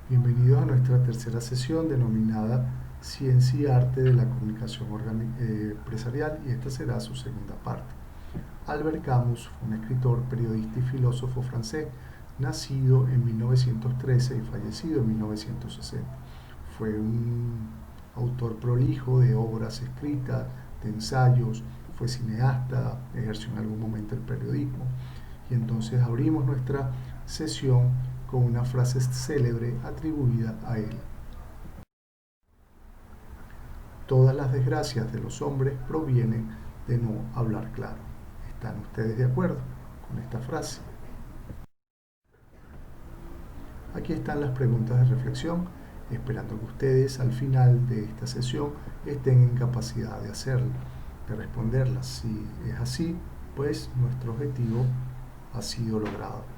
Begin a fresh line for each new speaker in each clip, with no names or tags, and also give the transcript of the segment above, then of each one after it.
Bienvenidos a nuestra tercera sesión denominada Ciencia y Arte de la Comunicación Empresarial, y esta será su segunda parte. Albert Camus fue un escritor, periodista y filósofo francés, nacido en 1913 y fallecido en 1960. Fue un autor prolijo de obras escritas, de ensayos, fue cineasta, ejerció en algún momento el periodismo. Y entonces abrimos nuestra sesión con una frase célebre atribuida a él. Todas las desgracias de los hombres provienen de no hablar claro. ¿Están ustedes de acuerdo con esta frase? Aquí están las preguntas de reflexión, esperando que ustedes al final de esta sesión estén en capacidad de hacerlo, de responderlas. Si es así, pues nuestro objetivo ha sido logrado.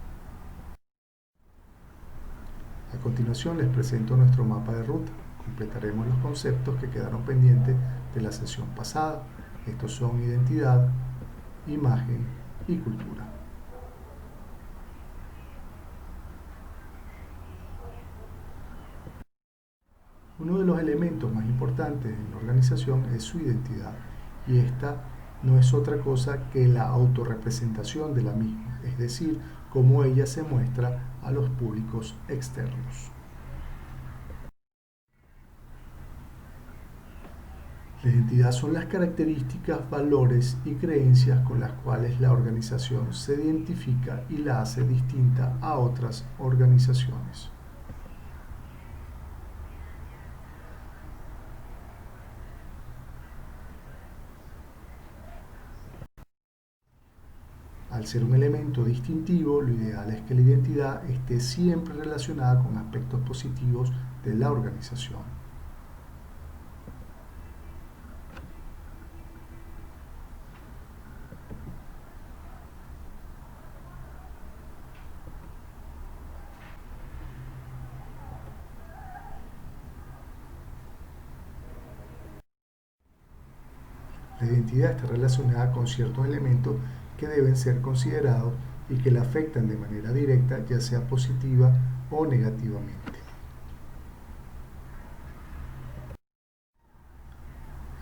A continuación les presento nuestro mapa de ruta. Completaremos los conceptos que quedaron pendientes de la sesión pasada. Estos son identidad, imagen y cultura. Uno de los elementos más importantes en la organización es su identidad, y esta no es otra cosa que la autorrepresentación de la misma, es decir, cómo ella se muestra a los públicos externos. La identidad son las características, valores y creencias con las cuales la organización se identifica y la hace distinta a otras organizaciones. Al ser un elemento distintivo, lo ideal es que la identidad esté siempre relacionada con aspectos positivos de la organización. La identidad está relacionada con ciertos elementos que deben ser considerados y que la afectan de manera directa, ya sea positiva o negativamente.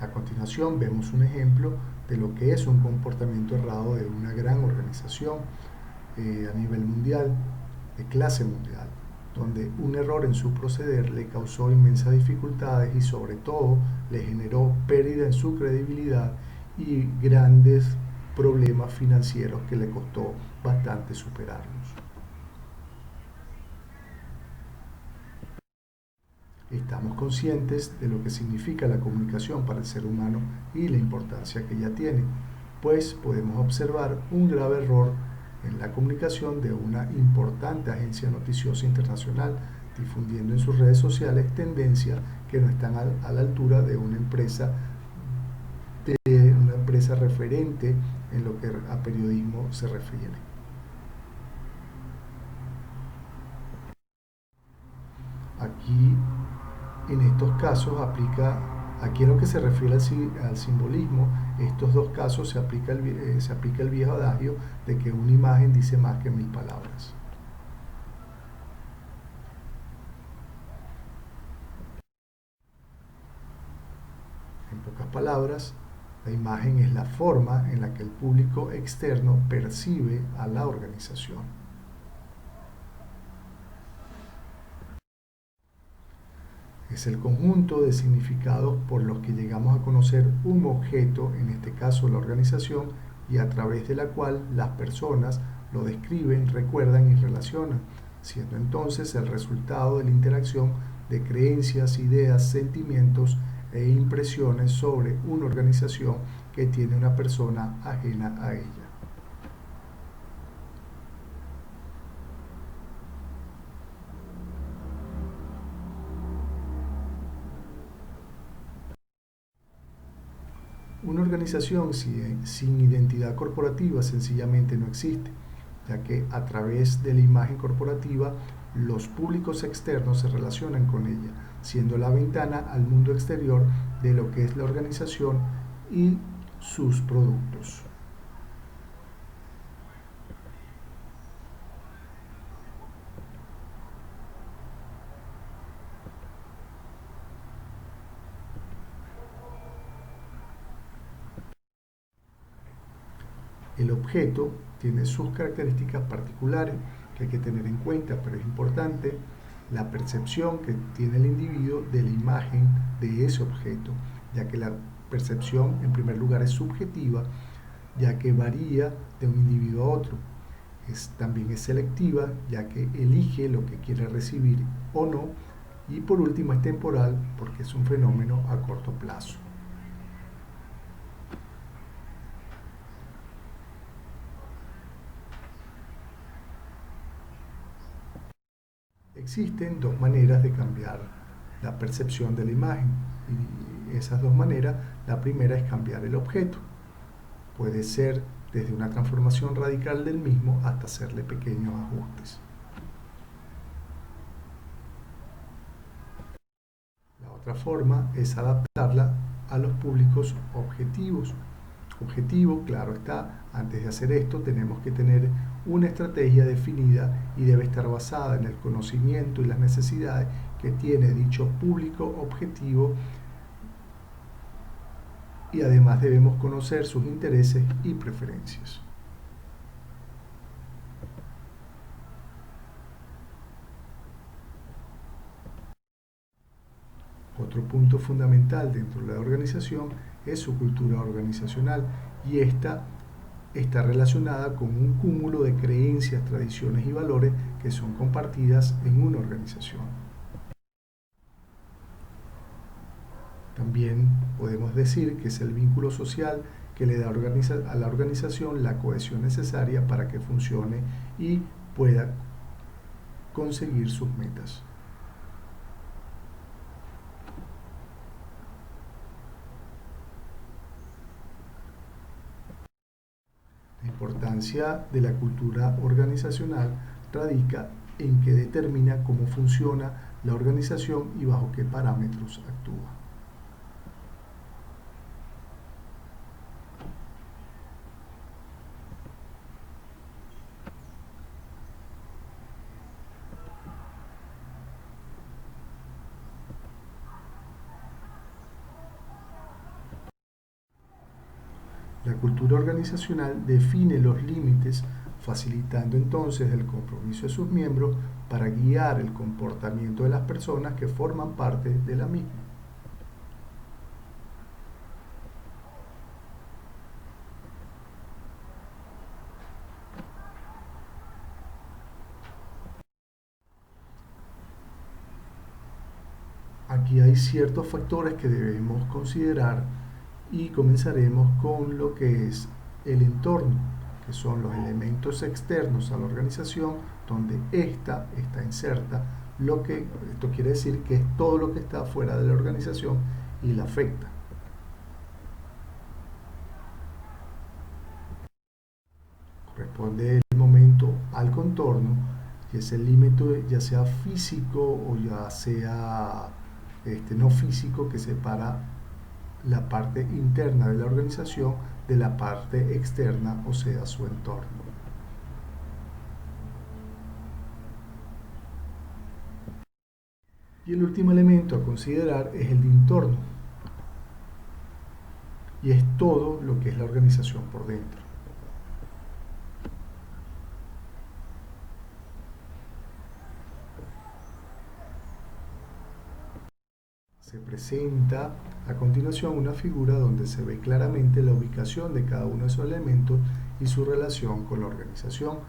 A continuación vemos un ejemplo de lo que es un comportamiento errado de una gran organización a nivel mundial, de clase mundial, donde un error en su proceder le causó inmensas dificultades y sobre todo le generó pérdida en su credibilidad y grandes problemas financieros que le costó bastante superarlos. Estamos conscientes de lo que significa la comunicación para el ser humano y la importancia que ella tiene, pues podemos observar un grave error en la comunicación de una importante agencia noticiosa internacional, difundiendo en sus redes sociales tendencias que no están a la altura de una empresa referente en lo que a periodismo se refiere. Aquí en estos casos aquí en lo que se refiere al simbolismo, estos dos casos se aplica el viejo adagio de que una imagen dice más que mil palabras. En pocas palabras, la imagen es la forma en la que el público externo percibe a la organización. Es el conjunto de significados por los que llegamos a conocer un objeto, en este caso la organización, y a través de la cual las personas lo describen, recuerdan y relacionan, siendo entonces el resultado de la interacción de creencias, ideas, sentimientos e impresiones sobre una organización que tiene una persona ajena a ella. Una organización sin identidad corporativa sencillamente no existe, ya que a través de la imagen corporativa los públicos externos se relacionan con ella, siendo la ventana al mundo exterior de lo que es la organización y sus productos. El objeto tiene sus características particulares que hay que tener en cuenta, pero es importante la percepción que tiene el individuo de la imagen de ese objeto, ya que la percepción en primer lugar es subjetiva, ya que varía de un individuo a otro. También es selectiva, ya que elige lo que quiere recibir o no, y por último es temporal, porque es un fenómeno a corto plazo. Existen dos maneras de cambiar la percepción de la imagen, y esas dos maneras, la primera es cambiar el objeto. Puede ser desde una transformación radical del mismo hasta hacerle pequeños ajustes. La otra forma es adaptarla a los públicos objetivos. Objetivo, claro está, antes de hacer esto tenemos que tener una estrategia definida y debe estar basada en el conocimiento y las necesidades que tiene dicho público objetivo, y además debemos conocer sus intereses y preferencias. Otro punto fundamental dentro de la organización es su cultura organizacional, y esta está relacionada con un cúmulo de creencias, tradiciones y valores que son compartidas en una organización. También podemos decir que es el vínculo social que le da a la organización la cohesión necesaria para que funcione y pueda conseguir sus metas. La importancia de la cultura organizacional radica en que determina cómo funciona la organización y bajo qué parámetros actúa. La cultura organizacional define los límites, facilitando entonces el compromiso de sus miembros para guiar el comportamiento de las personas que forman parte de la misma. Aquí hay ciertos factores que debemos considerar, y comenzaremos con lo que es el entorno, que son los elementos externos a la organización donde ésta está inserta. Esto quiere decir que es todo lo que está fuera de la organización y la afecta. Corresponde el momento al contorno, y es el límite ya sea físico o ya sea no físico, que separa la parte interna de la organización de la parte externa, o sea, su entorno. Y el último elemento a considerar es el de entorno, y es todo lo que es la organización por dentro. Se presenta a continuación una figura donde se ve claramente la ubicación de cada uno de esos elementos y su relación con la organización,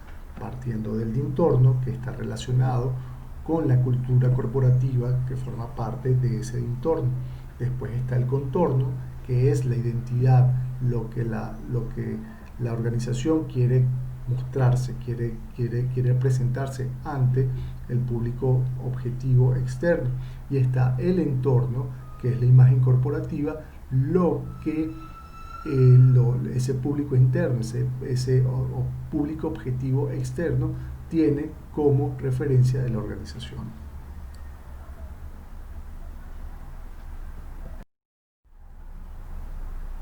partiendo del entorno, que está relacionado con la cultura corporativa que forma parte de ese entorno. Después está el contorno, que es la identidad, lo que la organización quiere mostrarse, quiere presentarse ante el público objetivo externo. Y está el entorno, que es la imagen corporativa, lo que ese público interno, ese público objetivo externo tiene como referencia de la organización.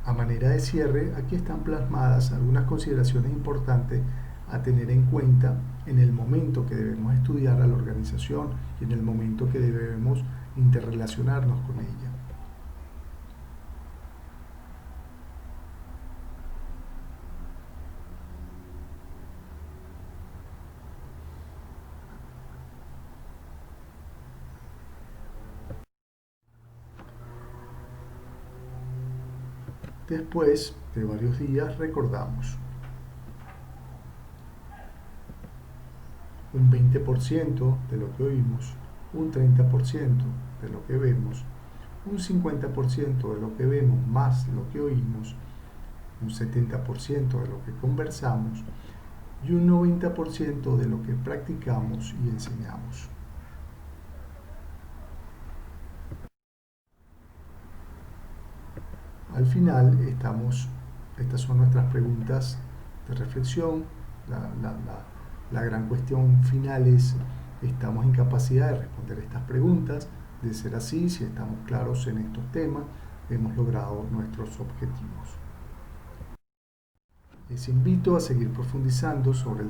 A manera de cierre, aquí están plasmadas algunas consideraciones importantes a tener en cuenta en el momento que debemos estudiar a la organización y en el momento que debemos interrelacionarnos con ella. Después de varios días recordamos. Un 20% de lo que oímos, un 30% de lo que vemos, un 50% de lo que vemos más lo que oímos, un 70% de lo que conversamos y un 90% de lo que practicamos y enseñamos. Al final estas son nuestras preguntas de reflexión. La gran cuestión final es, ¿estamos en capacidad de responder estas preguntas? De ser así, si estamos claros en estos temas, hemos logrado nuestros objetivos. Les invito a seguir profundizando sobre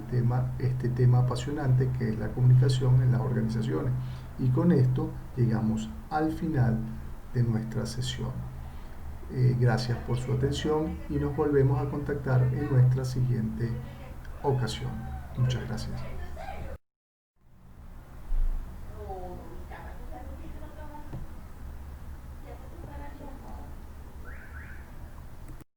este tema apasionante que es la comunicación en las organizaciones. Y con esto llegamos al final de nuestra sesión. Gracias por su atención y nos volvemos a contactar en nuestra siguiente ocasión. Muchas gracias.